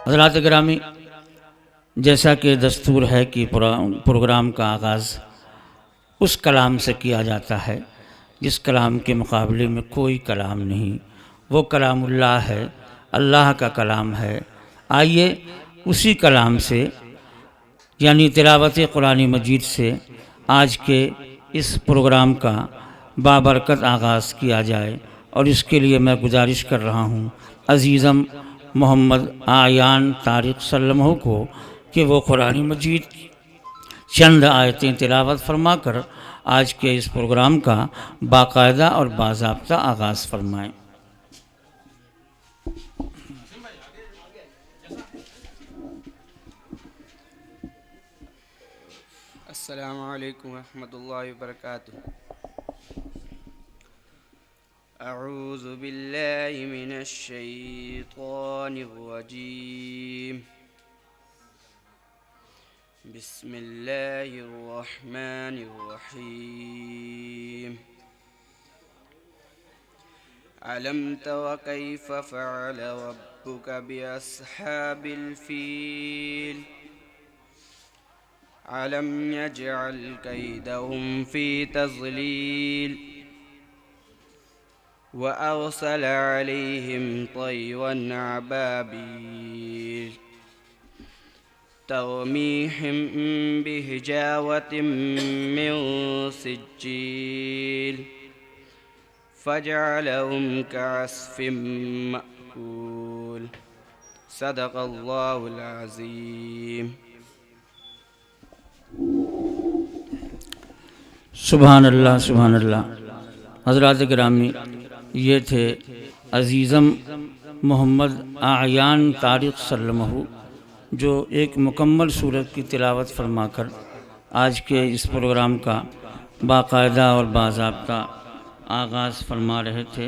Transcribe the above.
حضرات گرامی، جیسا کہ دستور ہے کہ پروگرام کا آغاز اس کلام سے کیا جاتا ہے جس کلام کے مقابلے میں کوئی کلام نہیں، وہ کلام اللہ ہے، اللہ کا کلام ہے۔ آئیے اسی کلام سے یعنی تلاوت قرآن مجید سے آج کے اس پروگرام کا بابرکت آغاز کیا جائے، اور اس کے لیے میں گزارش کر رہا ہوں عزیزم محمد اعیان طارق سلمہ کو کہ وہ قرآن مجید چند آیتیں تلاوت فرما کر آج کے اس پروگرام کا باقاعدہ اور باضابطہ آغاز فرمائیں۔ السلام علیکم ورحمۃ اللہ وبرکاتہ۔ اعوذ باللہ من الشیطان الرجیم، بسم اللہ الرحمن الرحیم۔ علم تر کیف فعل ربک باصحاب الفیل، علم یجعل کیدہم فی تضلیل، وأرسل عليهم طيرا أبابيل ترميهم بحجارة من سجيل فجعلهم كعصف مأكول۔ صدق اللہ العظیم۔ سبحان اللہ، سبحان اللہ۔ حضرات گرامی، یہ تھے عزیزم محمد اعیان طارق سلمہ، جو ایک مکمل سورت کی تلاوت فرما کر آج کے اس پروگرام کا باقاعدہ اور باضابطہ آغاز فرما رہے تھے۔